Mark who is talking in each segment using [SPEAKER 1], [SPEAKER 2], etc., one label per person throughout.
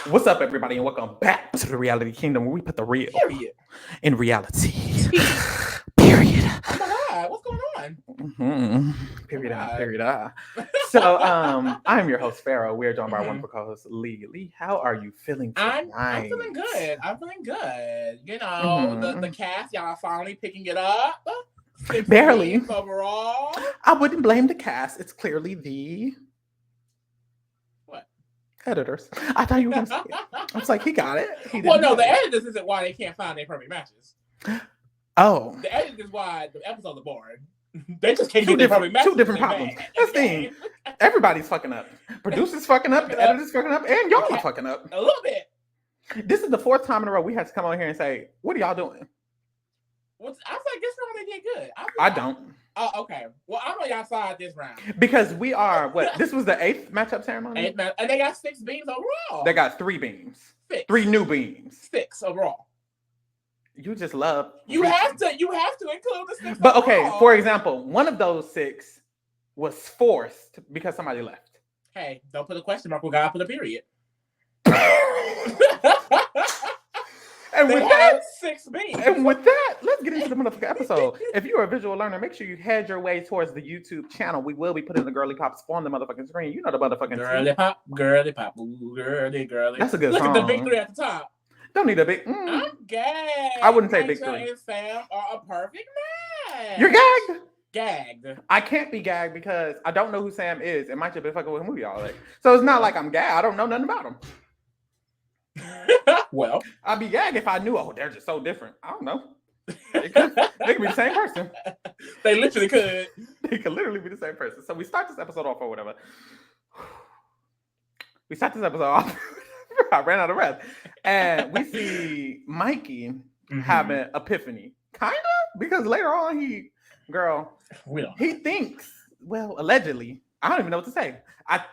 [SPEAKER 1] What's up, everybody, and welcome back to the Reality Kingdom, where we put the real
[SPEAKER 2] Period.
[SPEAKER 1] in reality.
[SPEAKER 2] Period. Oh my God, what's going on?
[SPEAKER 1] Period.
[SPEAKER 2] God.
[SPEAKER 1] Period. So, I'm your host Pharaoh. We are joined by our
[SPEAKER 2] Mhm.
[SPEAKER 1] wonderful co-host Lee. Lee, how are you feeling tonight?
[SPEAKER 2] I'm feeling good. You know, the cast, y'all finally picking it up.
[SPEAKER 1] Barely.
[SPEAKER 2] Overall.
[SPEAKER 1] I wouldn't blame the cast. It's clearly the
[SPEAKER 2] What?
[SPEAKER 1] editors. I thought you were gonna say it. I was like, he got it. He
[SPEAKER 2] Well,
[SPEAKER 1] didn't
[SPEAKER 2] no,
[SPEAKER 1] get
[SPEAKER 2] the
[SPEAKER 1] it.
[SPEAKER 2] editors isn't why they can't find their perfect matches.
[SPEAKER 1] Oh.
[SPEAKER 2] The editors is why the episodes are boring. They just can't get their perfect matches.
[SPEAKER 1] Two different problems. That's the thing. Everybody's fucking up. Producers fucking up, the editors fucking up, and y'all are fucking up.
[SPEAKER 2] A little bit.
[SPEAKER 1] This is the fourth time in a row we had to come on here and say, what are y'all doing?
[SPEAKER 2] I feel like this round they did good.
[SPEAKER 1] I don't.
[SPEAKER 2] Oh, okay. Well, I'm on y'all side this round.
[SPEAKER 1] Because we are, this was the 8th matchup ceremony?
[SPEAKER 2] And they got 6 beams overall.
[SPEAKER 1] They got 3 beams.
[SPEAKER 2] 6.
[SPEAKER 1] 3 new beams.
[SPEAKER 2] 6 overall.
[SPEAKER 1] You just love.
[SPEAKER 2] You have to include the 6.
[SPEAKER 1] But okay, for example, one of those 6 was forced because somebody left.
[SPEAKER 2] Hey, don't put a question mark. We gotta put a period.
[SPEAKER 1] And
[SPEAKER 2] they
[SPEAKER 1] with
[SPEAKER 2] have
[SPEAKER 1] that,
[SPEAKER 2] 6 beams.
[SPEAKER 1] And with that, let's get into the motherfucking episode. If you are a visual learner, make sure you head your way towards the YouTube channel. We will be putting the girly pops on the motherfucking screen. You know the motherfucking
[SPEAKER 2] girly pop, ooh, girly.
[SPEAKER 1] That's a good
[SPEAKER 2] Look
[SPEAKER 1] song.
[SPEAKER 2] Look at the big 3 at the top.
[SPEAKER 1] Don't need a big.
[SPEAKER 2] I'm gagged.
[SPEAKER 1] I wouldn't say big 3.
[SPEAKER 2] And Sam are a perfect match.
[SPEAKER 1] You're gagged.
[SPEAKER 2] Gagged.
[SPEAKER 1] I can't be gagged because I don't know who Sam is. And might have been fucking with a movie all day. So it's not like I'm gagged. I don't know nothing about him.
[SPEAKER 2] Well,
[SPEAKER 1] I'd be gagged if I knew. Oh, they're just so different. I don't know. They could be the same person.
[SPEAKER 2] They literally could.
[SPEAKER 1] They could literally be the same person. So we start this episode off or whatever. We start this episode off. I ran out of breath. And we see Mikey have an epiphany. Kind of? Because later on he thinks, well, allegedly, I don't even know what to say.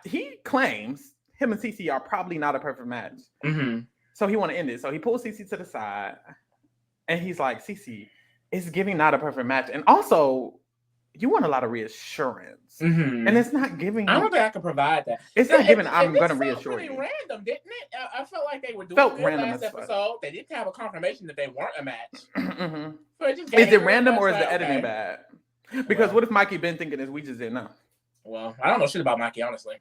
[SPEAKER 1] He claims him and Cece are probably not a perfect match.
[SPEAKER 2] Mm-hmm.
[SPEAKER 1] So he want to end it. So he pulls Cece to the side. And he's like, Cece, it's giving not a perfect match. And also, you want a lot of reassurance.
[SPEAKER 2] Mm-hmm.
[SPEAKER 1] And it's not giving.
[SPEAKER 2] I don't think I can provide that.
[SPEAKER 1] It's not giving, I'm going to reassure
[SPEAKER 2] pretty
[SPEAKER 1] you.
[SPEAKER 2] Random, didn't it? I felt like they were doing
[SPEAKER 1] Felt
[SPEAKER 2] it
[SPEAKER 1] random
[SPEAKER 2] last episode. They didn't have a confirmation that they weren't a match.
[SPEAKER 1] Mm-hmm.
[SPEAKER 2] So it just
[SPEAKER 1] Is it random or is the editing
[SPEAKER 2] okay.
[SPEAKER 1] bad? Because what if Mikey been thinking this? We just didn't know.
[SPEAKER 2] Well, I don't know shit about Mikey, honestly.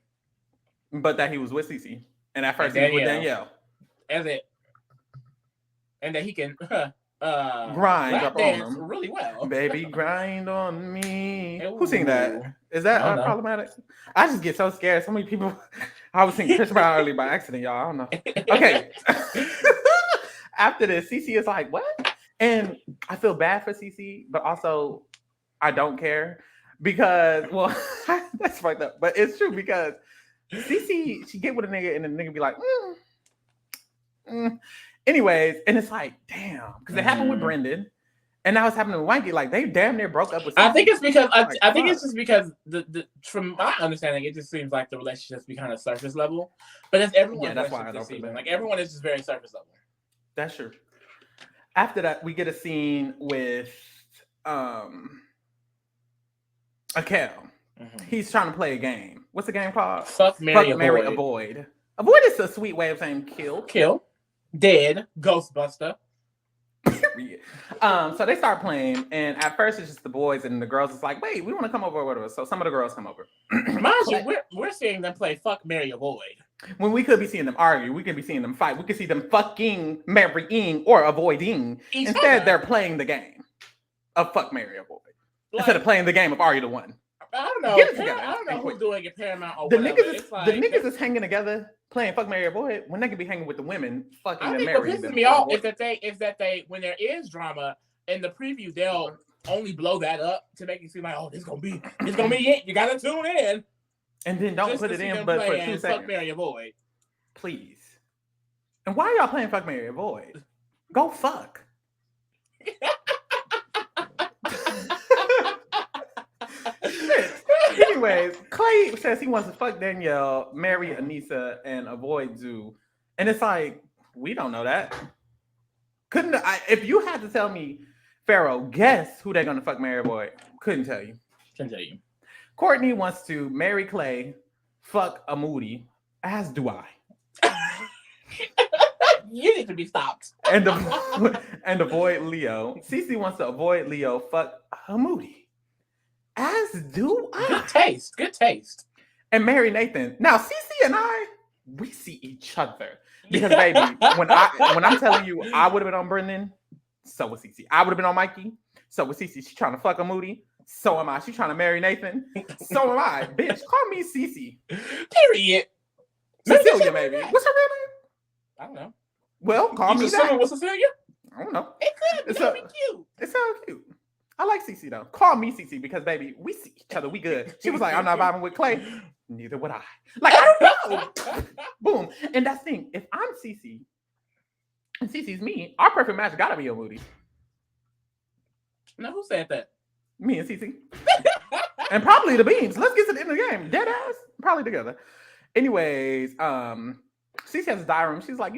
[SPEAKER 1] But that he was with Cece. And at first he was with Danielle.
[SPEAKER 2] As it. And that he can
[SPEAKER 1] grind up on him
[SPEAKER 2] really well.
[SPEAKER 1] Baby, grind on me.
[SPEAKER 2] Ooh.
[SPEAKER 1] Who sing that? Is that problematic? I just get so scared. So many people. I was singing Chris Brown early by accident, y'all. I don't know. Okay. After this, Cece is like, what? And I feel bad for Cece, but also I don't care because, well, that's fucked up. But it's true because Cece, she get with a nigga and the nigga be like, Anyways, and it's like, damn, because it happened with Brendan, and now it's happening with Mikey. Like they damn near broke up with.
[SPEAKER 2] I think it's because I think it's just because the from my understanding, it just seems like the relationship's be kind of surface level. But it's everyone.
[SPEAKER 1] Yeah, that's why I don't
[SPEAKER 2] season. Like everyone is just very surface level.
[SPEAKER 1] That's true. After that, we get a scene with Akel. Mm-hmm. He's trying to play a game. What's the game called?
[SPEAKER 2] Fuck, Marry,
[SPEAKER 1] Avoid. Avoid is a sweet way of saying kill.
[SPEAKER 2] Kill. Dead. Ghostbuster.
[SPEAKER 1] So they start playing, and at first it's just the boys, and the girls is like, wait, we want to come over or whatever. So some of the girls come over.
[SPEAKER 2] Mind you, we're seeing them play Fuck, Marry, Avoid.
[SPEAKER 1] When we could be seeing them argue, we could be seeing them fight. We could see them fucking, marrying, or avoiding. Instead, they're playing the game of Fuck, Marry, Avoid. Instead of playing the game of Are You the One?
[SPEAKER 2] I don't know. I don't know who's doing it, Paramount or
[SPEAKER 1] the
[SPEAKER 2] whatever.
[SPEAKER 1] The niggas is hanging together playing Fuck, Marry, Avoid when they could be hanging with the women fucking and marrying.
[SPEAKER 2] What pisses me off is that they when there is drama in the preview, they'll only blow that up to make it seem like, oh, this gonna be it. You gotta tune in.
[SPEAKER 1] And then don't put it in, but for 2 seconds.
[SPEAKER 2] Fuck, Marry, Avoid.
[SPEAKER 1] Please. And why are y'all playing Fuck, Marry, Avoid? Go fuck. Anyways, Clay says he wants to fuck Danielle, marry Anissa, and avoid Zoo. And it's like, we don't know that. If you had to tell me, Pharaoh, guess who they're going to fuck, marry, avoid? Couldn't tell you.
[SPEAKER 2] Couldn't tell you.
[SPEAKER 1] Courtney wants to marry Clay, fuck a Moody, as do I.
[SPEAKER 2] needs to be stopped.
[SPEAKER 1] and avoid Leo. Cece wants to avoid Leo. Fuck Moody. As do I.
[SPEAKER 2] Good taste. Good taste.
[SPEAKER 1] And marry Nathan. Now, Cece and I, we see each other. Because baby, when I'm telling you, I would have been on Brendan, so was Cece. I would have been on Mikey, so was Cece. She's trying to fuck a Moody, so am I. She's trying to marry Nathan, so am I. Bitch, call me Cece.
[SPEAKER 2] Period.
[SPEAKER 1] Cecilia, maybe. What's her real name?
[SPEAKER 2] I don't know.
[SPEAKER 1] Well, call me that.
[SPEAKER 2] What's Cecilia?
[SPEAKER 1] I don't know.
[SPEAKER 2] It could be cute.
[SPEAKER 1] It sounds cute. I like Cece though. Call me Cece because baby, we see each other. We good. She was like, I'm not vibing with Clay. Neither would I. Like, I don't know. Boom. And that's the thing. If I'm Cece and Cece's me, our perfect match gotta be a Moody.
[SPEAKER 2] Now, who said that?
[SPEAKER 1] Me and Cece. And probably the Beams. Let's get to the end of the game. Dead ass. Probably together. Anyways, Cece has a diary room. She's like,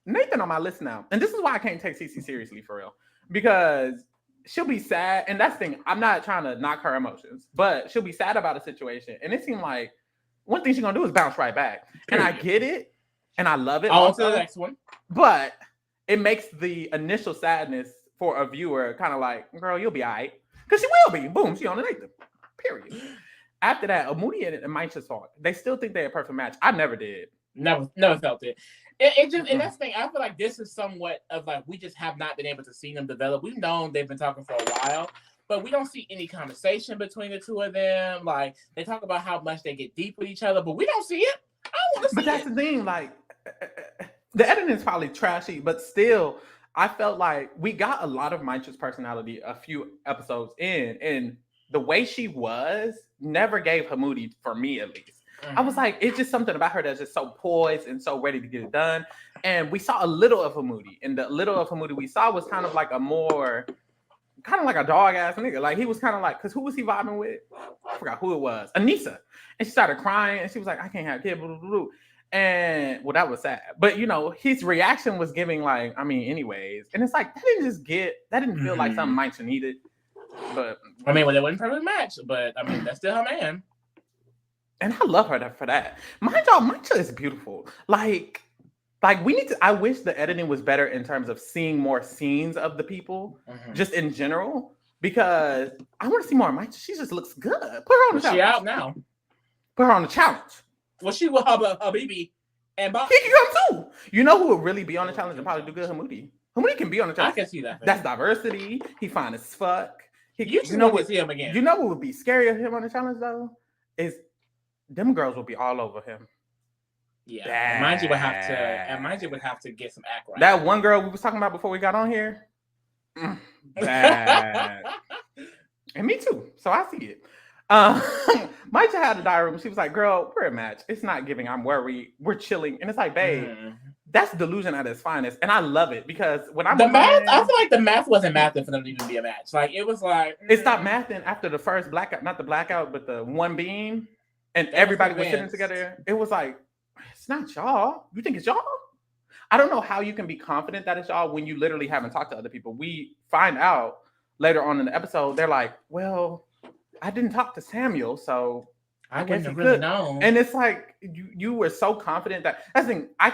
[SPEAKER 1] Nathan on my list now. And this is why I can't take Cece seriously for real. Because she'll be sad. And that's the thing. I'm not trying to knock her emotions. But she'll be sad about a situation. And it seemed like one thing she's going to do is bounce right back. And I get it. And I love it.
[SPEAKER 2] On to the next one.
[SPEAKER 1] But it makes the initial sadness for a viewer kind of like, girl, you'll be all right. Because she will be. Boom. She on the Nathan. Period. After that, Moody and Maisha's fault. They still think they're a perfect match. I never did.
[SPEAKER 2] Never felt it. It just, and that's the thing. I feel like this is somewhat of like we just have not been able to see them develop. We've known they've been talking for a while, but we don't see any conversation between the two of them. Like they talk about how much they get deep with each other, but we don't see it. I don't want to see it.
[SPEAKER 1] But that's the thing. Like the editing is probably trashy, but still, I felt like we got a lot of Maisha's personality a few episodes in, and the way she was never gave her Moody for me at least. I was like, it's just something about her that's just so poised and so ready to get it done. And we saw a little of her Moody. And the little of her Moody we saw was kind of like kind of like a dog ass nigga. Like he was kind of like, because who was he vibing with? I forgot who it was. Anissa. And she started crying and she was like, I can't have kids. Blah, blah, blah. And well, that was sad. But his reaction was giving like, anyways. And it's like, that didn't feel like something Maisha needed. But
[SPEAKER 2] well, it wasn't a perfect match, but that's still her man.
[SPEAKER 1] And I love her for that. Mind y'all, Maisha is beautiful. Like we need to. I wish the editing was better in terms of seeing more scenes of the people, just in general, because I want to see more of Maisha. She just looks good. Put her on the challenge.
[SPEAKER 2] She out now.
[SPEAKER 1] Put her on the challenge.
[SPEAKER 2] Well, she will have a baby and Bob.
[SPEAKER 1] He can come too. You know who would really be on the challenge and probably do good? Hamoudi. Hamoudi can be on the challenge.
[SPEAKER 2] I can see that.
[SPEAKER 1] That's diversity. He fine as fuck.
[SPEAKER 2] You know what? See him again.
[SPEAKER 1] You know what would be scary of him on the challenge though? Is them girls will be all over him.
[SPEAKER 2] Yeah, Manji would have to get some act right.
[SPEAKER 1] That one girl we was talking about before we got on here, bad. And me too. So I see it. Maisha had a diary room. She was like, "Girl, we're a match. It's not giving. I'm worried. We're chilling." And it's like, babe, that's delusion at its finest, and I love it because when I'm
[SPEAKER 2] math, I feel like the math wasn't mathing for them to even be a match. Like it was like
[SPEAKER 1] it stopped mathing after the first blackout, not the blackout, but the one beam, and everybody was sitting together. It was like, it's not y'all. You think it's y'all? I don't know how you can be confident that it's y'all when you literally haven't talked to other people. We find out later on in the episode, they're like, well, I didn't talk to Samuel, so
[SPEAKER 2] I wouldn't have really known.
[SPEAKER 1] And it's like you were so confident that that's the thing. I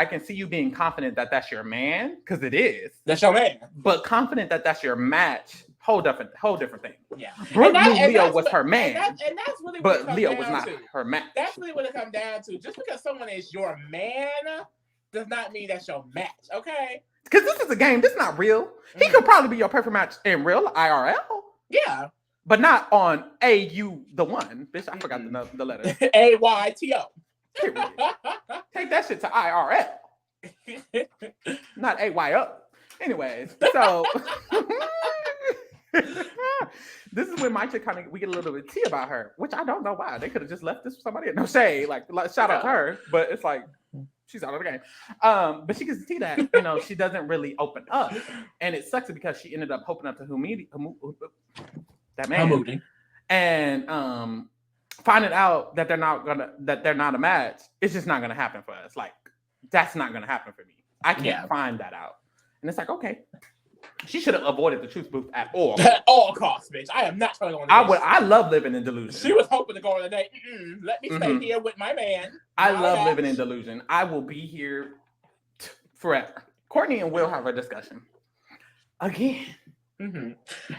[SPEAKER 1] can see you being confident that that's your man because it is.
[SPEAKER 2] That's your man.
[SPEAKER 1] But confident that that's your match, whole different thing.
[SPEAKER 2] Yeah.
[SPEAKER 1] Brooke knew Leo was her man,
[SPEAKER 2] and that's really what
[SPEAKER 1] but Leo was not her match.
[SPEAKER 2] That's really what it comes down to. Just because someone is your man does not mean that's your match. Okay.
[SPEAKER 1] Because this is a game. This is not real. He could probably be your perfect match in real IRL.
[SPEAKER 2] Yeah.
[SPEAKER 1] But not on AU the one. Bitch, I forgot the letter.
[SPEAKER 2] AYTO.
[SPEAKER 1] Take that shit to IRL. Not AYO. Anyways, so this is when Maisha we get a little bit of tea about her, which I don't know why. They could have just left this for somebody. No shade. Like shout out to her. But it's like she's out of the game. But she gets the tea that, she doesn't really open up. And it sucks because she ended up opening up to that man, and finding out that they're not a match, it's just not gonna happen for us. Like that's not gonna happen for me. I can't find that out, and it's like okay, she should have avoided the truth booth at all.
[SPEAKER 2] At all costs, bitch. I am not trying to go on this.
[SPEAKER 1] I love living in delusion.
[SPEAKER 2] She was hoping to go on the date. Let me stay here with my man.
[SPEAKER 1] I love living in delusion. I will be here forever. Courtney and Will have a discussion again.
[SPEAKER 2] Mm-hmm.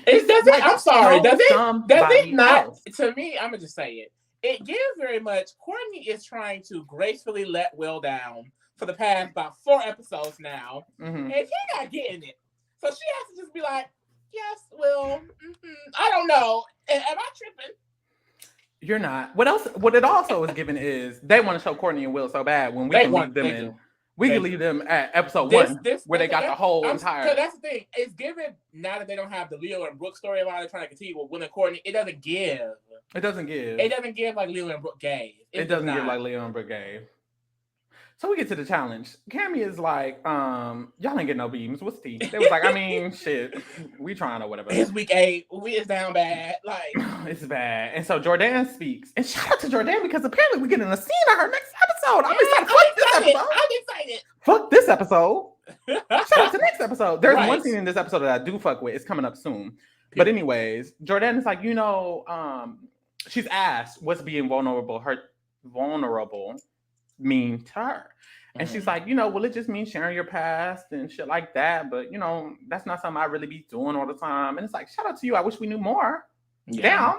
[SPEAKER 2] I'm sorry. Does it not?
[SPEAKER 1] Else.
[SPEAKER 2] To me, I'm gonna just say it. It gives very much. Courtney is trying to gracefully let Will down for the past about 4 episodes now, and he not getting it. So she has to just be like, "Yes, Will. I don't know. Am I tripping?"
[SPEAKER 1] You're not. What else? What it also is given is they want to show Courtney and Will so bad when we can leave them in. We can leave them at episode 1 where they got the whole entire.
[SPEAKER 2] That's the thing. It's given now that they don't have the Leo and Brooke storyline. They're trying to continue with Will and Courtney. It doesn't give.
[SPEAKER 1] It doesn't give
[SPEAKER 2] like Leo and Brooke gave.
[SPEAKER 1] It doesn't give like Leo and Brooke gave. So we get to the challenge. Cammy is like, y'all ain't getting no beams. What's tea? They was like, I mean, shit, we trying or whatever.
[SPEAKER 2] It's week 8. We is down bad. Like
[SPEAKER 1] it's bad. And so Jordan speaks. And shout out to Jordan because apparently we're getting a scene of her next episode. I'm excited.
[SPEAKER 2] I'm excited.
[SPEAKER 1] Fuck this episode. Shout out to next episode. There's one scene in this episode that I do fuck with. It's coming up soon. But anyways, Jordan is like, she's asked what's being vulnerable mean to her. And she's like, well, it just means sharing your past and shit like that. But, that's not something I really be doing all the time. And it's like, shout out to you. I wish we knew more. Yeah.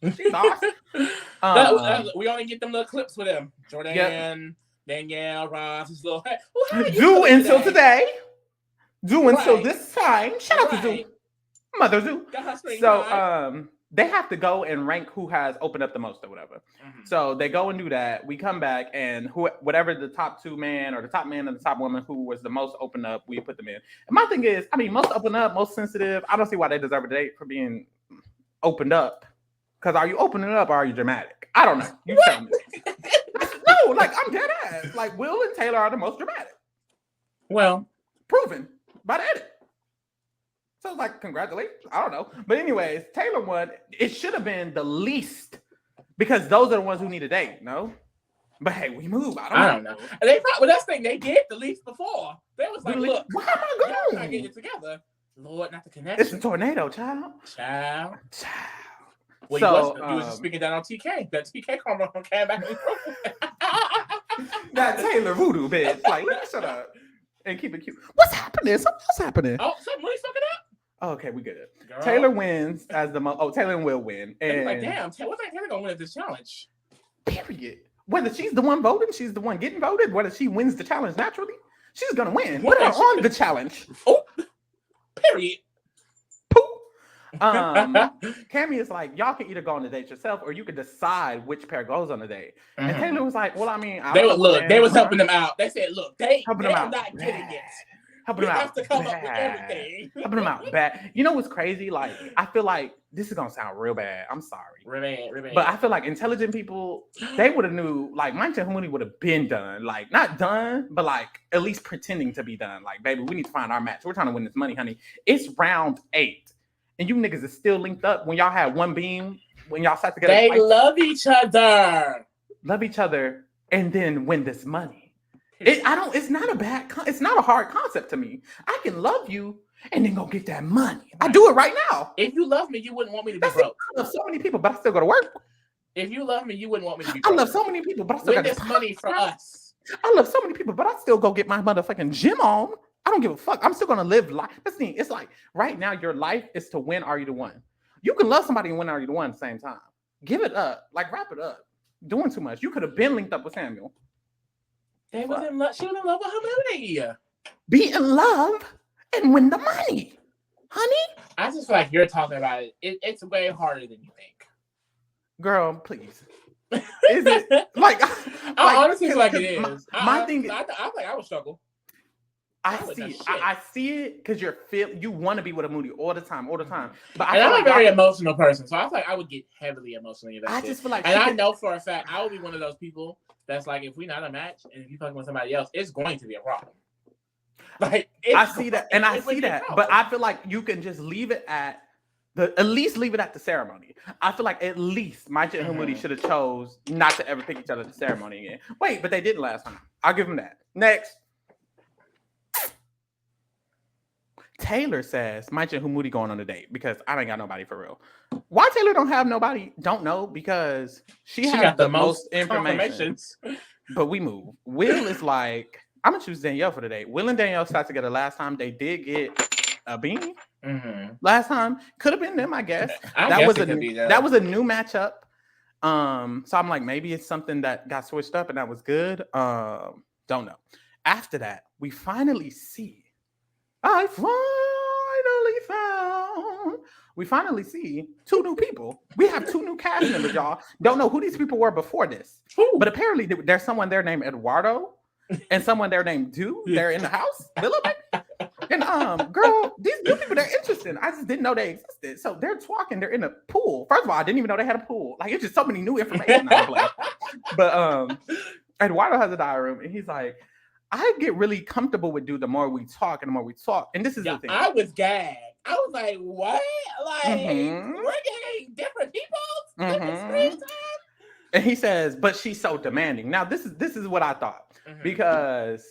[SPEAKER 1] Damn. She's awesome.
[SPEAKER 2] We only get them little clips with him. Jordan, Danielle, Ross, his little,
[SPEAKER 1] do until today. Do until this time. Shout out to Zoo. Mother Zoo. So, they have to go and rank who has opened up the most or whatever. So they go and do that. We come back and whatever the top 2 man or the top man and the top woman who was the most open up, we put them in. And my thing is, most open up, most sensitive. I don't see why they deserve a date for being opened up. Because are you opening up or are you dramatic? I don't know. You tell me. No, I'm dead ass. Will and Taylor are the most dramatic.
[SPEAKER 2] Well,
[SPEAKER 1] proven by the edit. So congratulations. I don't know. But anyways, Taylor won. It should have been the least because those are the ones who need a date, no? But hey, we move. I don't know.
[SPEAKER 2] They probably, that's the thing, they did the least before. They was like, look,
[SPEAKER 1] why am I going?
[SPEAKER 2] We're not getting it together. Lord, not the connection.
[SPEAKER 1] It's a tornado, child.
[SPEAKER 2] Well, so, you was just speaking down on TK. That TK karma came back.
[SPEAKER 1] That Taylor voodoo bitch. Shut up. And keep it cute. What's happening? Something else happening.
[SPEAKER 2] Oh, something really fucking up?
[SPEAKER 1] Oh, okay, we good. Girl. Taylor wins as the Taylor will win. And
[SPEAKER 2] damn, what's Taylor gonna win at this challenge?
[SPEAKER 1] Period. Whether she's the one voting, she's the one getting voted, whether she wins the challenge naturally, she's gonna win. Put her on the challenge.
[SPEAKER 2] Oh, period.
[SPEAKER 1] Cammy is like, y'all can either go on the date yourself or you can decide which pair goes on the date. And Taylor was like, well,
[SPEAKER 2] they was helping them out. They said, look, they are not getting it.
[SPEAKER 1] Helping them out.
[SPEAKER 2] Have to come up with everything.
[SPEAKER 1] Helping them out bad. You know what's crazy? I feel like this is gonna sound real bad. I'm sorry.
[SPEAKER 2] Real
[SPEAKER 1] but I feel like intelligent people, they would have knew. Mancha and Humudi would have been done. Not done, but at least pretending to be done. Baby, we need to find our match. We're trying to win this money, honey. It's round 8, and you niggas is still linked up when y'all had one beam. When y'all sat together,
[SPEAKER 2] they love each other.
[SPEAKER 1] Love each other, and then win this money. It's not it's not a hard concept to me. I can love you and then go get that money. I do it right now.
[SPEAKER 2] If you love me, you wouldn't want me to be broke.
[SPEAKER 1] I love so many people, but I still go to work.
[SPEAKER 2] If you love me, you wouldn't want me to be broke.
[SPEAKER 1] I love so many people, but I still
[SPEAKER 2] got this money for us.
[SPEAKER 1] I love so many people, but I still go get my motherfucking gym on. I don't give a fuck. I'm still gonna live life. That's the thing. It's right now, your life is to win. Are you the one? You can love somebody and win. Are you the one at the same time? Give it up. Wrap it up. Doing too much. You could have been linked up with Samuel.
[SPEAKER 2] They was in love. She was in love with Humudi.
[SPEAKER 1] Be in love and win the money, honey.
[SPEAKER 2] I just feel like you're talking about it. It's way harder than you think.
[SPEAKER 1] Girl, please. Is it
[SPEAKER 2] I honestly feel like it is.
[SPEAKER 1] My thing is,
[SPEAKER 2] I think I would struggle.
[SPEAKER 1] I see it because you want to be with a Moody all the time. But
[SPEAKER 2] I'm a very emotional person, so I feel like I would get heavily emotionally invested.
[SPEAKER 1] I just feel like,
[SPEAKER 2] and I know for a fact I would be one of those people that's if we're not a match and if you fucking with somebody else, it's going to be a problem.
[SPEAKER 1] I see that, but I feel like you can just leave it at the ceremony. I feel like at least Maisha and Humudi should have chose not to ever pick each other at the ceremony again. Wait, but they didn't last time. I'll give them that. Next. Taylor says Maisha and Humudi going on a date because I ain't got nobody for real. Why Taylor don't have nobody? Don't know, because she has
[SPEAKER 2] got
[SPEAKER 1] the most information. But we move. Will is like, I'm gonna choose Danielle for today. Will and Danielle started together last time. They did get a beanie. Last time could have been them, I guess. That was a new matchup. So I'm like, maybe it's something that got switched up and that was good. Don't know. After that, we finally see. I finally see two new people. We have two new cast members, y'all. Don't know who these people were before this, but apparently there's someone there named Eduardo and someone there named Du. They're in the house. And girl, these new people, they're interesting. I just didn't know they existed. So they're talking. They're in a pool. First of all, I didn't even know they had a pool. Like, it's just so many new information. But Eduardo has a diary room, and he's like, I get really comfortable with Du the more we talk and the more we talk. And this is the thing.
[SPEAKER 2] I was gagged. I was like, what? Like, we're getting different people, different screen time.
[SPEAKER 1] And he says, but she's so demanding. Now, this is what I thought, because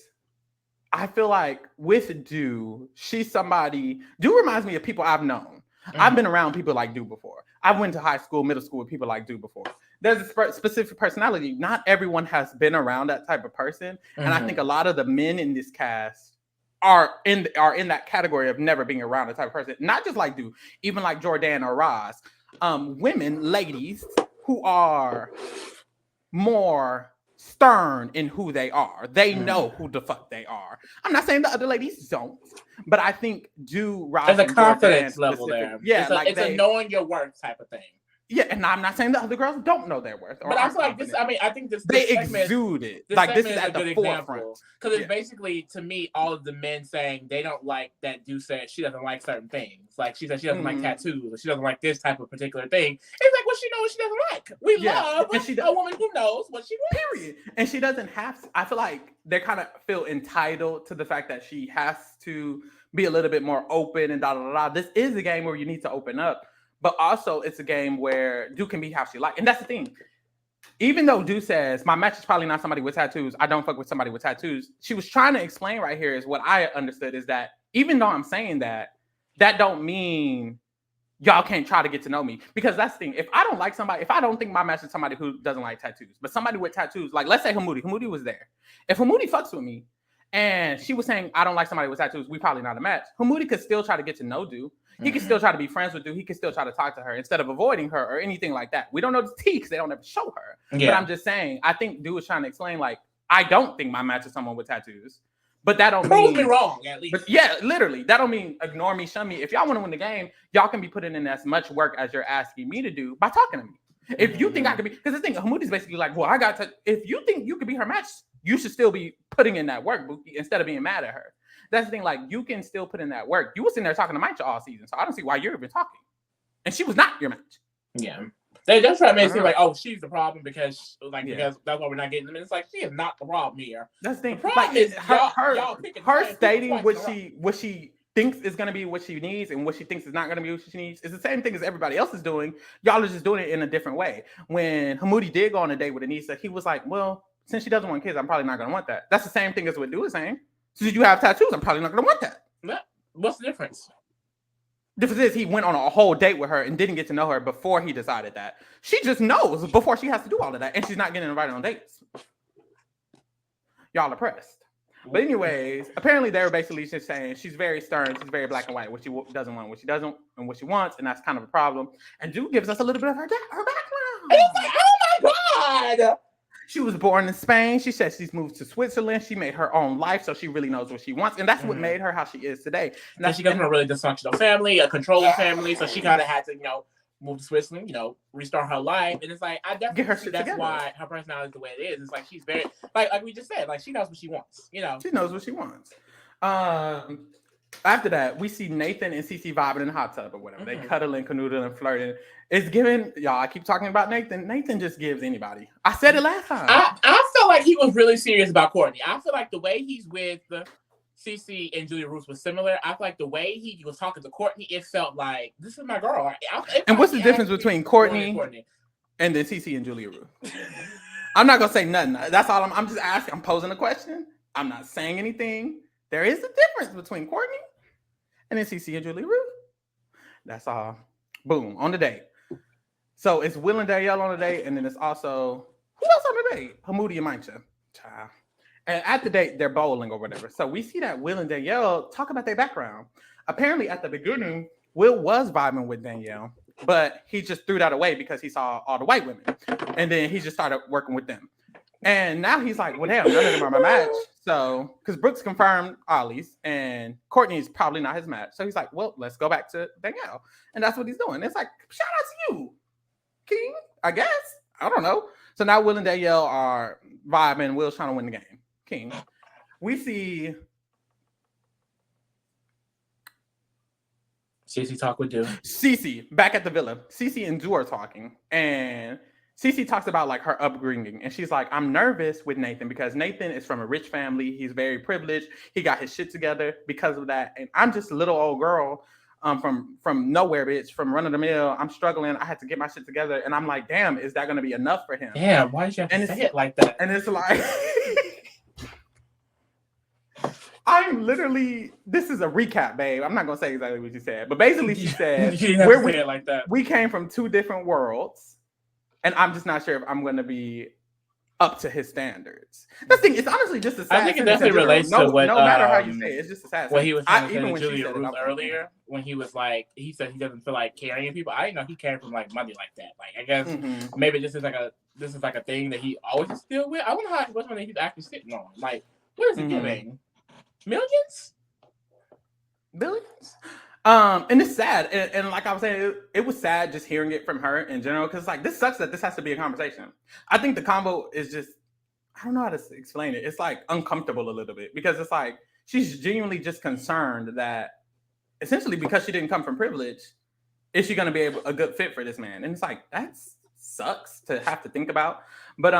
[SPEAKER 1] I feel like with Du, she's somebody. Du reminds me of people I've known. I've been around people like Du before. I went to high school, middle school with people like Du before. There's a specific personality. Not everyone has been around that type of person, and I think a lot of the men in this cast are in that category of never being around the type of person. Not just like Du, even like Jordan or Roz. Women, ladies who are more stern in who they are. They know who the fuck they are. I'm not saying the other ladies don't, but I think Roz,
[SPEAKER 2] there's a confidence level there.
[SPEAKER 1] Yeah,
[SPEAKER 2] it's a knowing your worth type of thing.
[SPEAKER 1] Yeah, and I'm not saying the other girls don't know their worth.
[SPEAKER 2] But I feel like this. I mean, I think this.
[SPEAKER 1] They exude it. Like, this is at the forefront.
[SPEAKER 2] Because it's basically, to me, all of the men saying they don't like that. Du said she doesn't like certain things. Like, she said she doesn't like tattoos, or she doesn't like this type of particular thing. It's like, well, she knows what she doesn't like. We love a woman who knows what she wants.
[SPEAKER 1] Period. And she doesn't have to. I feel like they kind of feel entitled to the fact that she has to be a little bit more open and da da da. This is a game where you need to open up. But also, it's a game where Du can be how she like. And that's the thing. Even though Du says, my match is probably not somebody with tattoos, I don't fuck with somebody with tattoos. She was trying to explain right here is what I understood is that even though I'm saying that, that don't mean y'all can't try to get to know me. Because that's the thing. If I don't like somebody, if I don't think my match is somebody who doesn't like tattoos, but somebody with tattoos, like let's say Hamoudi was there. If Hamoudi fucks with me and she was saying, I don't like somebody with tattoos, we probably not a match. Hamoudi could still try to get to know Du. He can still try to be friends with Du. He can still try to talk to her instead of avoiding her or anything like that. We don't know the tea because they don't ever show her. Yeah. But I'm just saying, I think Du is trying to explain, like, I don't think my match is someone with tattoos. But that don't mean...
[SPEAKER 2] Prove me wrong, at least.
[SPEAKER 1] But yeah, literally. That don't mean ignore me, shun me. If y'all want to win the game, y'all can be putting in as much work as you're asking me to do by talking to me. If you think I could be... Because the thing, Hamoudi's basically like, well, I got to... If you think you could be her match, you should still be putting in that work, Buki, instead of being mad at her. That's the thing, like, you can still put in that work. You were sitting there talking to Maicha all season, so I don't see why you're even talking. And she was not your match.
[SPEAKER 2] Yeah. They just try to make it seem like, oh, she's the problem because that's why we're not getting them. And it's like, she is not the problem here.
[SPEAKER 1] That's the thing.
[SPEAKER 2] The problem is
[SPEAKER 1] her stating what she thinks is going to be what she needs and what she thinks is not going to be what she needs is the same thing as everybody else is doing. Y'all are just doing it in a different way. When Hamoudi did go on a date with Anissa, he was like, well, since she doesn't want kids, I'm probably not going to want that. That's the same thing as what Du is saying. So did you have tattoos? I'm probably not going to want that.
[SPEAKER 2] What's the difference?
[SPEAKER 1] The difference is he went on a whole date with her and didn't get to know her before he decided that. She just knows before she has to do all of that. And she's not getting invited on dates. Y'all are pressed. But anyways, apparently they were basically just saying she's very stern. She's very black and white. What she doesn't want, what she doesn't, and what she wants. And that's kind of a problem. And Du gives us a little bit of her background.
[SPEAKER 2] And it's like, oh my God.
[SPEAKER 1] She was born in Spain. She said she's moved to Switzerland. She made her own life, so she really knows what she wants. And that's what made her how she is today.
[SPEAKER 2] And she comes from a really dysfunctional family, a controlling family. So she kind of had to, move to Switzerland, restart her life. And it's like, I definitely see that's why her personality is the way it is. It's like, she's very, like we just said, like, she knows what she wants, She
[SPEAKER 1] knows what she wants. After that, we see Nathan and Cece vibing in the hot tub or whatever. They cuddling, canoodling, and flirting. It's giving, y'all, I keep talking about Nathan. Nathan just gives anybody. I said it last time.
[SPEAKER 2] I felt like he was really serious about Courtney. I feel like the way he's with Cece and Julia Roos was similar. I feel like the way he was talking to Courtney, it felt like, this is my girl.
[SPEAKER 1] And what's the difference between Courtney and then Cece and Julia Roos? I'm not going to say nothing. That's all I'm just asking. I'm posing a question. I'm not saying anything. There is a difference between Courtney and then Cece and Julia Roos. That's all. Boom. On the date. So it's Will and Danielle on the date, and then it's also who else on the date? Hamoudi and Maicha. And at the date, they're bowling or whatever. So we see that Will and Danielle talk about their background. Apparently, at the beginning, Will was vibing with Danielle, but he just threw that away because he saw all the white women. And then he just started working with them. And now he's like, well, damn, none of them are my match. So, because Brooks confirmed Ollie's and Courtney is probably not his match. So he's like, well, let's go back to Danielle. And that's what he's doing. It's like, shout out to you, King, I guess. I don't know. So now Will and Danielle are vibing. Will's trying to win the game. King. We see
[SPEAKER 2] Cece talk with Drew.
[SPEAKER 1] Cece back at the villa. Cece and Drew are talking. And Cece talks about like her upbringing. And she's like, I'm nervous with Nathan because Nathan is from a rich family. He's very privileged. He got his shit together because of that. And I'm just a little old girl from nowhere, bitch, from run of the mill. I'm struggling. I had to get my shit together. And I'm like, damn, is that going to be enough for him?
[SPEAKER 2] Damn, why did you have to say it like that?
[SPEAKER 1] And it's like... I'm literally, this is a recap, babe. I'm not going to say exactly what you said, but basically she said, we came from two different worlds, and I'm just not sure if I'm going to be up to his standards. The thing, it's honestly just a sad.
[SPEAKER 2] I think it definitely relates to what,
[SPEAKER 1] no matter how you say it, it's just a sad.
[SPEAKER 2] What he was even when Julia Ruth earlier, when he was like, he said he doesn't feel like carrying people. I didn't know he cared from like money like that. Like, I guess maybe this is like a thing that he always is still with. I wonder how much money he's actually sitting on. Like, what is he giving? Millions?
[SPEAKER 1] Billions? And it's sad. And like I was saying, it was sad just hearing it from her in general, because like this sucks that this has to be a conversation. I think the combo is just, I don't know how to explain it. It's like uncomfortable a little bit because it's like she's genuinely just concerned that essentially because she didn't come from privilege, is she going to be a good fit for this man? And it's like, that sucks to have to think about. But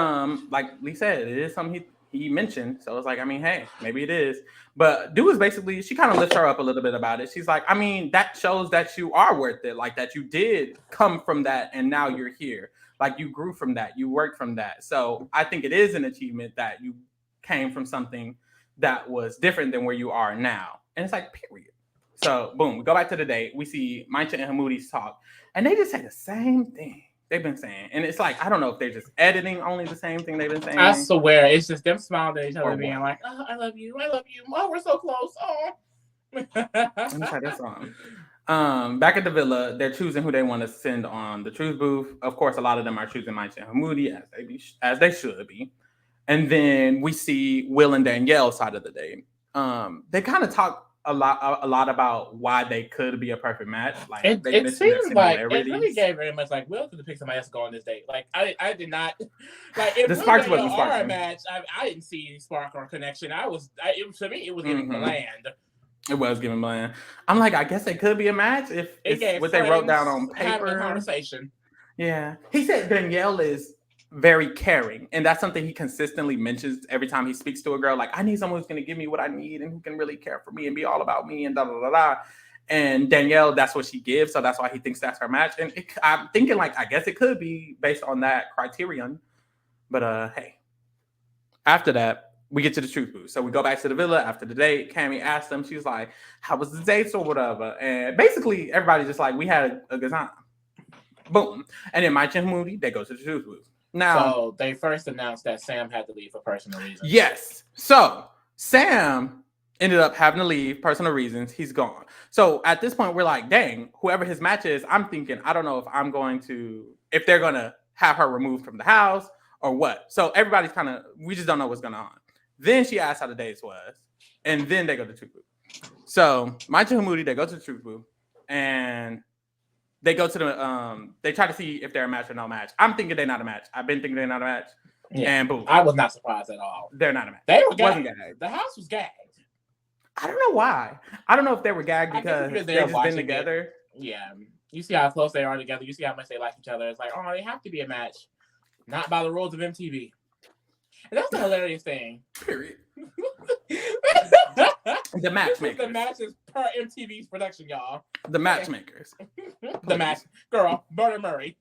[SPEAKER 1] like Lee said, it is something he mentioned. So it's like, I mean, hey, maybe it is. But Dew is basically, she kind of lifts her up a little bit about it. She's like, I mean, that shows that you are worth it. Like that you did come from that and now you're here. Like you grew from that. You worked from that. So I think it is an achievement that you came from something that was different than where you are now. And it's like, period. So boom, we go back to the date. We see Mancha and Hamoudi's talk. And they just say the same thing they've been saying. And it's like, I don't know if they're just editing only the same thing they've been saying.
[SPEAKER 2] I swear, it's just them smiling at each other being like, oh, I love you. Oh, we're so close. Oh.
[SPEAKER 1] Let me try this song. Back at the villa, they're choosing who they want to send on the truth booth. Of course, a lot of them are choosing Mancha and Hamoudi as they should be. And then we see Will and Danielle's side of the day. They kind of talk a lot about why they could be a perfect match. Like
[SPEAKER 2] it seems like it really gave very much like Will could pick somebody else to go on this date. Like I did not like if the sparks wasn't a match. I didn't see any spark or connection. To me it was getting bland.
[SPEAKER 1] It was giving bland. I'm like, I guess it could be a match if it's what they wrote down on paper.
[SPEAKER 2] Having a conversation.
[SPEAKER 1] Yeah, he said Danielle is very caring, and that's something he consistently mentions every time he speaks to a girl. Like, I need someone who's going to give me what I need and who can really care for me and be all about me and da da da da. And Danielle, that's what she gives, so that's why he thinks that's her match. And I'm thinking, like, I guess it could be based on that criterion. But hey, after that, we get to the truth booth. So we go back to the villa after the date. Cammy asked them, she's like, "How was the date or whatever?" And basically, everybody's just like, "We had a good time." Boom. And then Mancha and Hamoudi, they go to the truth booth. Now,
[SPEAKER 2] so they first announced that Sam had to leave for personal reasons.
[SPEAKER 1] Yes. So Sam ended up having to leave, personal reasons. He's gone. So at this point, we're like, dang, whoever his match is, I'm thinking, I don't know if they're going to have her removed from the house or what. So everybody's we just don't know what's going on. Then she asked how the dates was. And then they go to Truth Booth. So Mancha and Hamoudi, they go to the Truth Booth. And they go to they try to see if they're a match or no match. I'm thinking they're not a match. I've been thinking they're not a match. Yeah. And boom.
[SPEAKER 2] I was not surprised at all.
[SPEAKER 1] They're not a match.
[SPEAKER 2] They were gagged. The house was gagged.
[SPEAKER 1] I don't know why. I don't know if they were gagged because they've just been together.
[SPEAKER 2] Yeah. You see how close they are together. You see how much they like each other. It's like, oh, they have to be a match. Not by the rules of MTV. And that's the hilarious thing.
[SPEAKER 1] Period. The matchmakers.
[SPEAKER 2] The matches per MTV's production, y'all.
[SPEAKER 1] The matchmakers.
[SPEAKER 2] The match. Girl, Bernard Murray.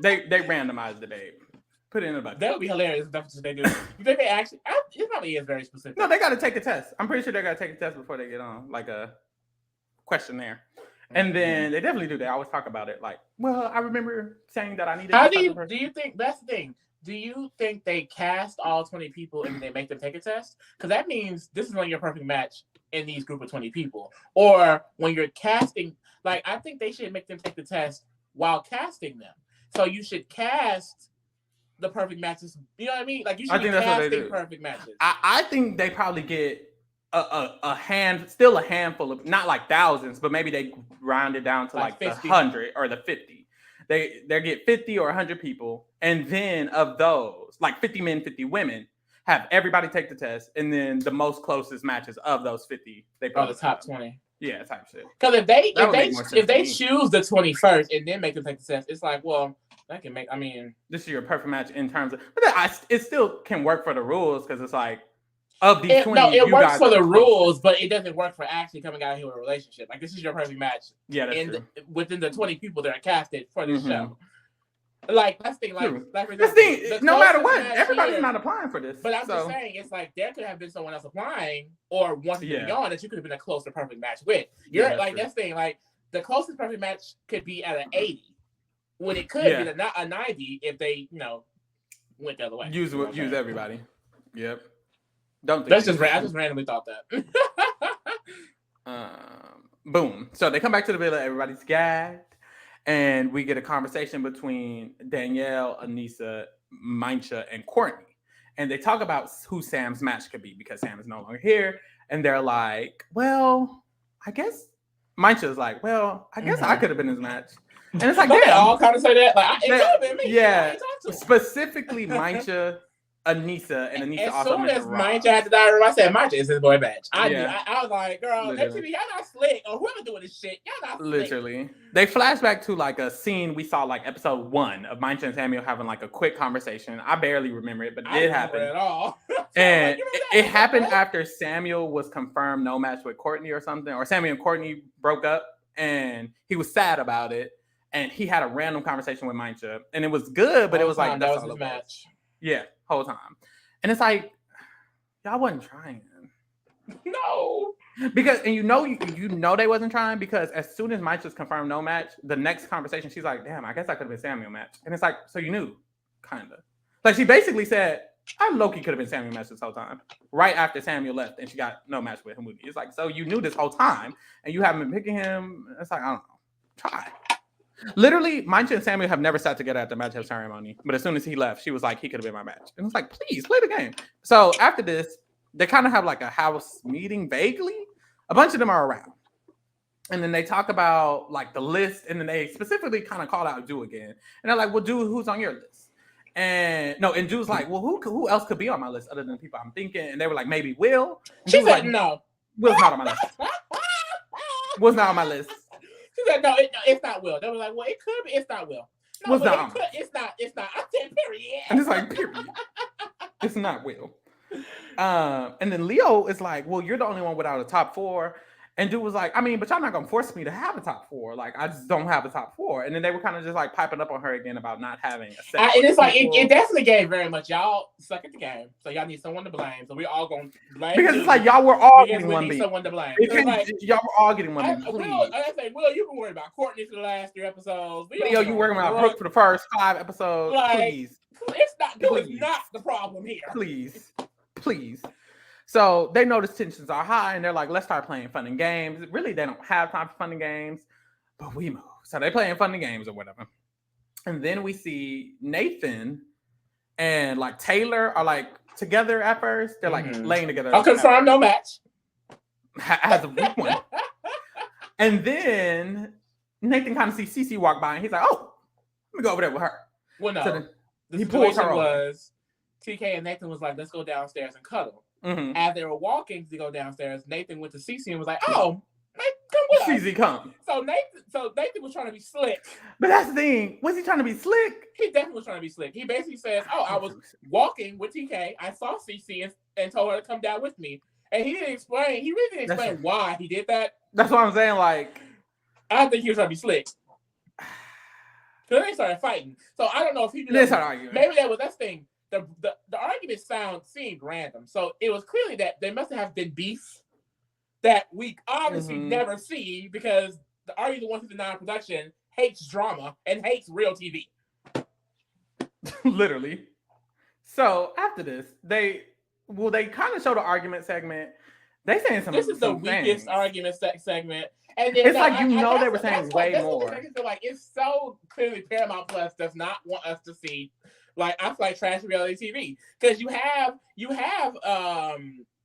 [SPEAKER 1] They randomized the babe. Put it in a bucket.
[SPEAKER 2] That would be hilarious if that's what they do. They may actually, it probably is very specific.
[SPEAKER 1] No, they got to take a test. I'm pretty sure they got to take a test before they get on, like a questionnaire. And then they definitely do. They always talk about it. Like, well, I remember saying that I needed.
[SPEAKER 2] How do you think? That's the thing. do you think they cast all 20 people and they make them take a test? Because that means this is only your perfect match in these group of 20 people. Or when you're casting, like, I think they should make them take the test while casting them. So you should cast the perfect matches. You know what I mean? Like, you should be casting perfect matches.
[SPEAKER 1] I think they probably get a handful of, not like thousands, but maybe they round it down to like the 100 or the 50. They get 50 or 100 people, and then of those, like 50 men, 50 women, have everybody take the test, and then the most closest matches of those 50, they
[SPEAKER 2] put the top 20.
[SPEAKER 1] Yeah, type shit.
[SPEAKER 2] Because if they choose the 20 first and then make them take the test, it's like, well, that can make. I mean,
[SPEAKER 1] this is your perfect match in terms of, but it still can work for the rules because it's like. Of these 20,
[SPEAKER 2] no, it works for the rules, but it doesn't work for actually coming out here with a relationship. Like, this is your perfect match.
[SPEAKER 1] Yeah, that's true.
[SPEAKER 2] Within the 20 people that are casted for this show. Like, that's the thing.
[SPEAKER 1] No matter what, everybody's not applying for this.
[SPEAKER 2] But I'm just saying, it's like there could have been someone else applying, or once beyond that you could have been a close to perfect match with. You're like that's the thing. Like, the closest perfect match could be at an 80, when it could be a 90 if they went the other way.
[SPEAKER 1] Use everybody. Yep. Don't think
[SPEAKER 2] that's just I just randomly thought that.
[SPEAKER 1] Boom. So they come back to the villa, everybody's gagged, and we get a conversation between Danielle, Aneesa, Maincha, and Courtney. And they talk about who Sam's match could be because Sam is no longer here. And they're like, well, I guess Maincha's like, well, I guess I could have been his match. And it's like,
[SPEAKER 2] they all kind of say that. Like, it could have been me.
[SPEAKER 1] Yeah. Specifically Maincha, Aneesa, and Aneesa
[SPEAKER 2] also mentioned as Maincha had to die, I said Maincha is his boy match. I was like, girl,
[SPEAKER 1] literally.
[SPEAKER 2] MTV, y'all not slick, or whoever doing this shit, y'all not slick.
[SPEAKER 1] Literally. They flash back to like a scene we saw like episode 1 of Maincha and Samuel having like a quick conversation. I barely remember it, but it did happen.
[SPEAKER 2] At all.
[SPEAKER 1] And it happened after Samuel was confirmed no match with Courtney or something, or Samuel and Courtney broke up, and he was sad about it, and he had a random conversation with Maincha, and it was good, but it was like
[SPEAKER 2] that was his match.
[SPEAKER 1] Yeah, whole time. And it's like, y'all wasn't trying.
[SPEAKER 2] No.
[SPEAKER 1] Because, and you know they wasn't trying, because as soon as Maincha's confirmed no match, the next conversation, she's like, damn, I guess I could have been Samuel match. And it's like, so you knew, kind of. Like, she basically said, I low-key could have been Samuel match this whole time. Right after Samuel left and she got no match with him. It's like, so you knew this whole time and you haven't been picking him. It's like, I don't know. Try. Literally, Maincha and Samuel have never sat together at the match ceremony. But as soon as he left, she was like, he could have been my match. And it's like, please, play the game. So after this, they kind of have like a house meeting vaguely. A bunch of them are around. And then they talk about like the list. And then they specifically kind of call out Drew again. And they're like, well, Drew, who's on your list? And Drew's like, well, who else could be on my list other than the people I'm thinking? And they were like, maybe Will. And
[SPEAKER 2] she said, like, no.
[SPEAKER 1] Will's not on my list. Will's not on my list.
[SPEAKER 2] She said, no, it's not Will. They were like, well, it could be. It's not Will. No, it's not. It's not. I said, period.
[SPEAKER 1] And it's like, period. It's not Will. And then Leo is like, well, you're the only one without a top 4. And Dude was like, I mean, but y'all not going to force me to have a top 4. Like, I just don't have a top 4. And then they were kind of just like piping up on her again about not having a set.
[SPEAKER 2] And it's like, it definitely gave very much. Y'all suck at the game. So y'all need someone to blame. So we're all going to blame.
[SPEAKER 1] Because it's like, y'all were all getting one beat.
[SPEAKER 2] Someone to blame.
[SPEAKER 1] Like, y'all were all getting one beat.
[SPEAKER 2] I say, Will, you've been worried about Courtney for the last 3 episodes.
[SPEAKER 1] Leo, you worried about Brooke for the first 5 episodes.
[SPEAKER 2] Like,
[SPEAKER 1] please.
[SPEAKER 2] It's not the problem here.
[SPEAKER 1] Please. So they notice tensions are high and they're like, let's start playing fun and games. Really, they don't have time for fun and games, but we move. So they playing fun and games or whatever. And then we see Nathan and like Taylor are like together at first. They're like laying together.
[SPEAKER 2] I'll confirm no match.
[SPEAKER 1] As a weak one. And then Nathan kind of sees Cece walk by and he's like, oh, let me go over there with her.
[SPEAKER 2] Well, no.
[SPEAKER 1] So
[SPEAKER 2] the situation was TK and Nathan was like, let's go downstairs and cuddle.
[SPEAKER 1] Mm-hmm.
[SPEAKER 2] As they were walking to go downstairs, Nathan went to Cece and was like, oh, Nathan, come with us.
[SPEAKER 1] Cece, come.
[SPEAKER 2] So Nathan was trying to be slick.
[SPEAKER 1] But that's the thing. Was he trying to be slick?
[SPEAKER 2] He definitely was trying to be slick. He basically says, oh, I was walking with TK. I saw Cece and told her to come down with me. And he really didn't explain why he did that.
[SPEAKER 1] That's what I'm saying. Like,
[SPEAKER 2] I don't think he was trying to be slick. Because they started fighting. So I don't know if he did
[SPEAKER 1] that.
[SPEAKER 2] Maybe that's the thing. The argument seemed random. So it was clearly that there must have been beef that we obviously never see because the RE159 production hates drama and hates real TV.
[SPEAKER 1] Literally. So after this, they kind of show the argument segment. They saying some.
[SPEAKER 2] This is the
[SPEAKER 1] some
[SPEAKER 2] weakest
[SPEAKER 1] things.
[SPEAKER 2] argument segment, and then
[SPEAKER 1] It's like they were saying way more.
[SPEAKER 2] What I feel like it's so clearly Paramount Plus does not want us to see. Like I feel like trash reality TV because you have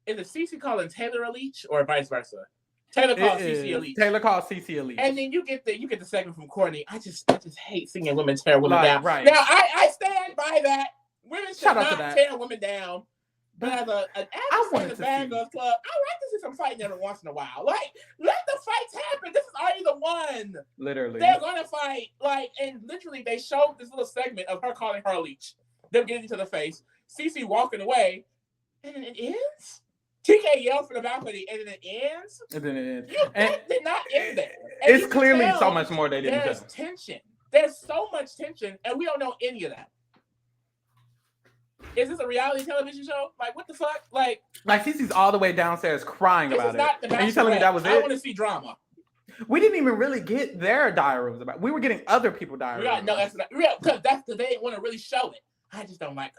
[SPEAKER 2] is it Cece calling Taylor a leech or vice versa? Taylor calls Cece a leech.
[SPEAKER 1] Taylor calls Cece a leech.
[SPEAKER 2] And then you get the segment from Courtney. I just hate seeing women tear women down.
[SPEAKER 1] Right.
[SPEAKER 2] Now I stand by that. Women should not tear women down. But as an actress in the Bad Girls Club, I like to see some fighting every once in a while. Like, let the fights happen. This is already the one.
[SPEAKER 1] Literally.
[SPEAKER 2] They're going to fight. Like, and literally, they showed this little segment of her calling her a leech. Them getting into the face. Cece walking away. And then it ends? TK yelled from the balcony, and then it ends?
[SPEAKER 1] And then it ends.
[SPEAKER 2] That did not end there. And
[SPEAKER 1] it's clearly so much more they didn't
[SPEAKER 2] There's tension. There's so much tension, and we don't know any of that. Is this a reality television show? Like, what the fuck? Like
[SPEAKER 1] Cece's all the way downstairs crying about it.
[SPEAKER 2] And
[SPEAKER 1] you telling me that was it?
[SPEAKER 2] I want to see drama.
[SPEAKER 1] We didn't even really get their diary rooms about. We were getting other people's diary rooms.
[SPEAKER 2] No, that's not real because they didn't want to really show it. I just don't like.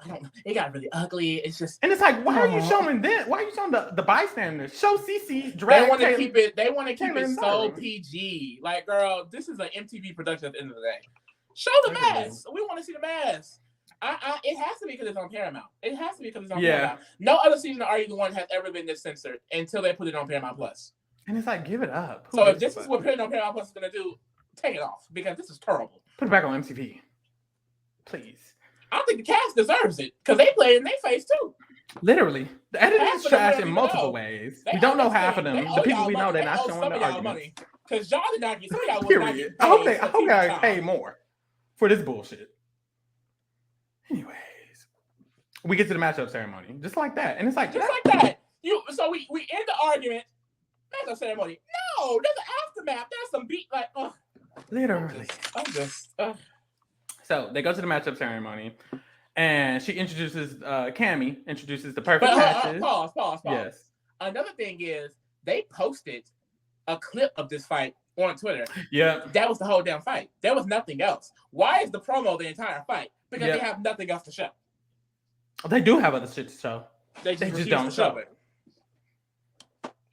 [SPEAKER 2] It got really ugly. It's just.
[SPEAKER 1] And it's like, why are you showing this? Why are you showing the bystanders? Show Cece
[SPEAKER 2] drag. They want to keep it. They want to keep it so PG. Like, girl, this is an MTV production at the end of the day. Show the mess. We want to see the mess. It has to be because it's on Paramount. It has to be because it's on Paramount. No other season of Are You the One has ever been this censored until they put it on Paramount Plus.
[SPEAKER 1] And it's like, give it up.
[SPEAKER 2] So if this is what putting on Paramount Plus is going to do, take it off because this is terrible.
[SPEAKER 1] Put it back on MTV, please.
[SPEAKER 2] I think the cast deserves it because they play in their face too.
[SPEAKER 1] Literally, the editing is trash in multiple ways. We don't know half of them. The people we know, they're not showing the arguments.
[SPEAKER 2] Because y'all did not get. Some of y'all
[SPEAKER 1] period. I hope they got paid more for this bullshit. Anyways, we get to the matchup ceremony just like that, and it's like
[SPEAKER 2] just like that. So we end the argument. Matchup ceremony. No, there's an aftermath. There's some beat like.
[SPEAKER 1] Literally.
[SPEAKER 2] I'm just.
[SPEAKER 1] So they go to the matchup ceremony, and she introduces Cammy introduces the perfect matches.
[SPEAKER 2] Pause.
[SPEAKER 1] Yes.
[SPEAKER 2] Another thing is they posted a clip of this fight on Twitter.
[SPEAKER 1] Yeah.
[SPEAKER 2] That was the whole damn fight. There was nothing else. Why is the promo the entire fight? Because they have nothing else to show.
[SPEAKER 1] They do have other shit to show.
[SPEAKER 2] They just don't show it.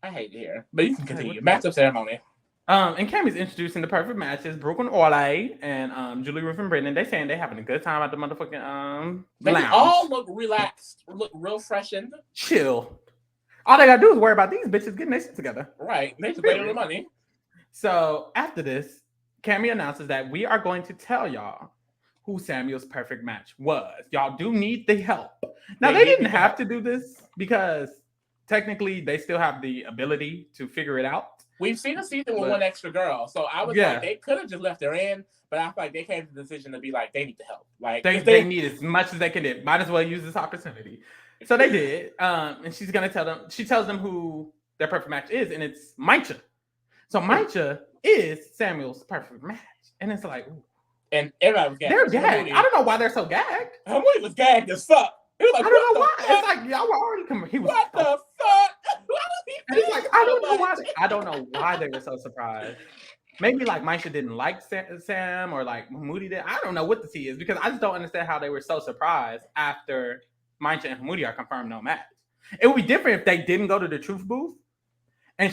[SPEAKER 2] I hate it here, but you can continue. Matchup ceremony.
[SPEAKER 1] And Cammy's introducing the perfect matches. Brooklyn Orlay and Julie Ruth and Brendan. They saying they having a good time at the motherfucking
[SPEAKER 2] they
[SPEAKER 1] lounge.
[SPEAKER 2] all look relaxed, look real freshened.
[SPEAKER 1] Chill. All they gotta do is worry about these bitches getting their shit together.
[SPEAKER 2] Right. They just pay the money.
[SPEAKER 1] So after this, Cammy announces that we are going to tell y'all who Samuel's perfect match was. Y'all do need the help. Now they didn't have to do this because technically they still have the ability to figure it out.
[SPEAKER 2] We've seen a season with one extra girl, so I was like, they could have just left her in, but I feel like they came to the decision to be like, they need the help. Like
[SPEAKER 1] they need as much as they can do. Might as well use this opportunity. So they did, and she's gonna tell them. She tells them who their perfect match is, and it's Mycha. So Mycha is Samuel's perfect match, and it's like, ooh.
[SPEAKER 2] And everybody was gagged.
[SPEAKER 1] They're gagged. I don't know why they're so gagged.
[SPEAKER 2] Hamudi was gagged as fuck. He was like,
[SPEAKER 1] I don't know why. It's like y'all were already coming. He was.
[SPEAKER 2] What the fuck?
[SPEAKER 1] And it's like I don't know why. I don't know why they were so surprised. Maybe like Mycha didn't like Sam, or like Hamudi did. I don't know what the tea is because I just don't understand how they were so surprised after Mycha and Hamudi are confirmed no match. It would be different if they didn't go to the truth booth and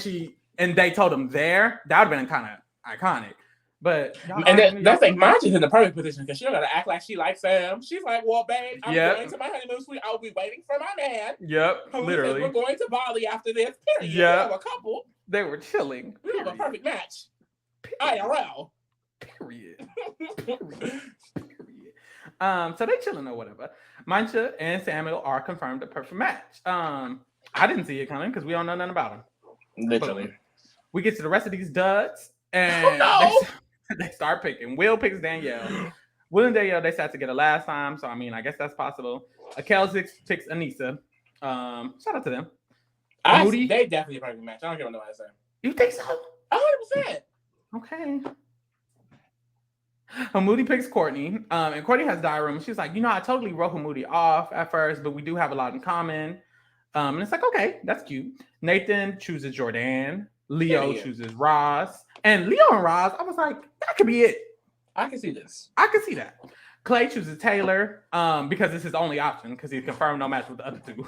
[SPEAKER 1] they told them there. That would have been kind of iconic. But
[SPEAKER 2] that's like Mycha's in the perfect position because she don't gotta act like she likes Sam. She's like, well, babe, I'm going to my honeymoon suite. I'll be waiting for my man.
[SPEAKER 1] Yep, literally.
[SPEAKER 2] We're going to Bali after this. Period.
[SPEAKER 1] Yeah,
[SPEAKER 2] we have a couple.
[SPEAKER 1] They were chilling.
[SPEAKER 2] We have a perfect match. IRL.
[SPEAKER 1] Period. So they chilling or whatever. Mycha and Samuel are confirmed a perfect match. I didn't see it coming because we don't know nothing about them.
[SPEAKER 2] Literally.
[SPEAKER 1] But we get to the rest of these duds and they start picking. Will picks Danielle. Will and Danielle, they sat together last time, so I mean, I guess that's possible. Akel picks Anissa. Shout out to them.
[SPEAKER 2] They definitely a perfect match. I don't care what nobody say.
[SPEAKER 1] You think so?
[SPEAKER 2] 100%.
[SPEAKER 1] Okay. Hamudi picks Courtney, and Courtney has diary room. She's like, I totally wrote Hamudi off at first, but we do have a lot in common. And it's like, okay, that's cute. Nathan chooses Jordan. Leo chooses Roz. And Leo and Roz, I was like, that could be it.
[SPEAKER 2] I can see this.
[SPEAKER 1] I can see that. Clay chooses Taylor because it's his only option because he's confirmed no match with the other two.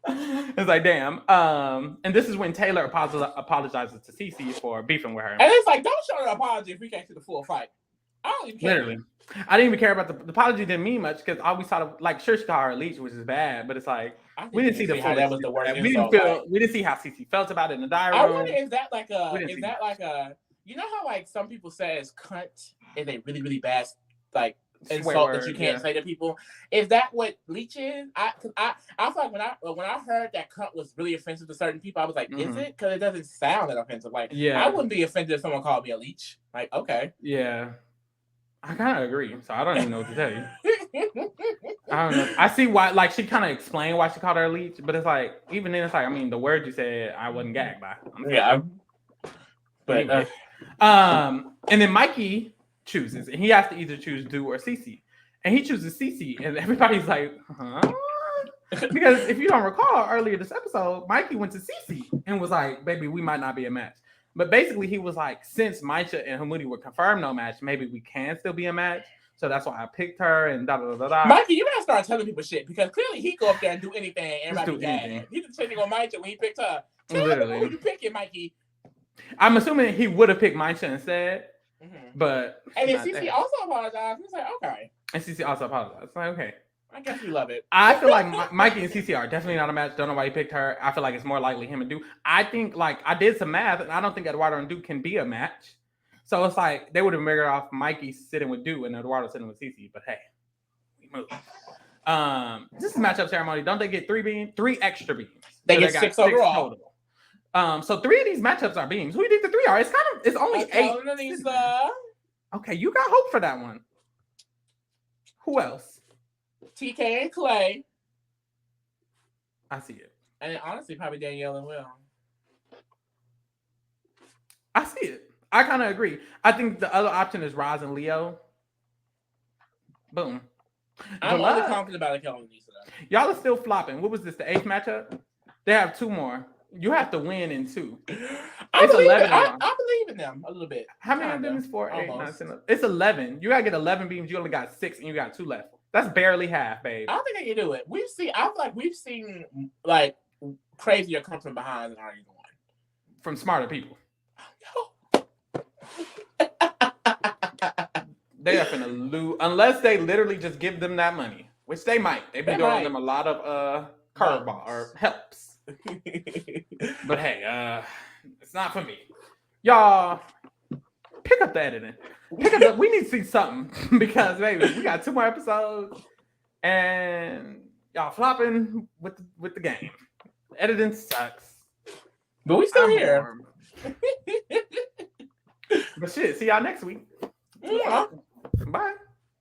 [SPEAKER 1] It's like, damn. And this is when Taylor apologizes to Cece for beefing with her.
[SPEAKER 2] And it's like, don't show an apology if we can't see the full fight. I don't even care.
[SPEAKER 1] Literally. I didn't even care about the apology. Didn't mean much because all we saw, like, sure, she called her a leech, which is bad, but it's like we didn't see the full.
[SPEAKER 2] That was the worst.
[SPEAKER 1] We didn't see how Cece felt about it in the diary room.
[SPEAKER 2] I wonder, is that like a you know how like some people say is cunt is a really really bad like insult that you can't say to people? Is that what leech is? I feel like when I heard that cunt was really offensive to certain people, I was like, is it? Because it doesn't sound that offensive. Like, I wouldn't be offended if someone called me a leech. Like, okay,
[SPEAKER 1] yeah. I kind of agree, so I don't even know what to tell you. I don't know. I see why, like, she kind of explained why she called her a leech, but it's like, even then, it's like, I mean, the word you said, I wasn't gagged by.
[SPEAKER 2] Yeah. But
[SPEAKER 1] anyway. And then Mikey chooses, and he has to either choose Do or Cece, and he chooses Cece, and everybody's like, huh? Because if you don't recall, earlier this episode, Mikey went to Cece and was like, baby, we might not be a match. But basically, he was like, since Maisha and Hamudi were confirmed no match, maybe we can still be a match. So that's why I picked her and da da da da.
[SPEAKER 2] Mikey, you gotta start telling people shit because clearly he go up there and do anything. Everybody anything. He did the same thing on Maisha when he picked her. Tell me who you picking, Mikey.
[SPEAKER 1] I'm assuming he would have picked Maisha instead, but
[SPEAKER 2] and then Cece also apologized. He's like, okay.
[SPEAKER 1] And Cece also apologized. It's like, okay.
[SPEAKER 2] I guess we love it.
[SPEAKER 1] I feel like Mikey and Cece are definitely not a match. Don't know why he picked her. I feel like it's more likely him and Duke. I think, like, I did some math, and I don't think Eduardo and Duke can be a match. So it's like they would have figured off Mikey sitting with Duke and Eduardo sitting with Cece. But hey, we move. This is a matchup ceremony. Don't they get 3 beams? 3 extra beams.
[SPEAKER 2] They get 6 overall.
[SPEAKER 1] Total. So 3 of these matchups are beams. Who do you think the 3 are? It's only 8. Okay, you got hope for that one. Who else?
[SPEAKER 2] TK and Clay.
[SPEAKER 1] I see it.
[SPEAKER 2] And honestly, probably Danielle and Will.
[SPEAKER 1] I see it. I kind of agree. I think the other option is Roz and Leo. Boom.
[SPEAKER 2] I'm only confident about it killing Lisa.
[SPEAKER 1] Y'all are still flopping. What was this, the 8th matchup? They have 2 more. You have to win in 2.
[SPEAKER 2] I believe in them a little bit.
[SPEAKER 1] How many of them is 4, 8, 9, 10? It's 11. You got to get 11 beams. You only got 6, and you got 2 left. That's barely half, babe.
[SPEAKER 2] I don't think they can do it. I feel like we've seen like crazier come from behind than either one.
[SPEAKER 1] From smarter people. They are finna lose unless they literally just give them that money, which they might. They've been throwing them a lot of curveball or helps. But hey, it's not for me. Y'all pick up the editing. We need to see something because baby, we got 2 more episodes and y'all flopping with the game. The editing sucks.
[SPEAKER 2] But we still here.
[SPEAKER 1] But shit, see y'all next week.
[SPEAKER 2] Yeah.
[SPEAKER 1] Bye.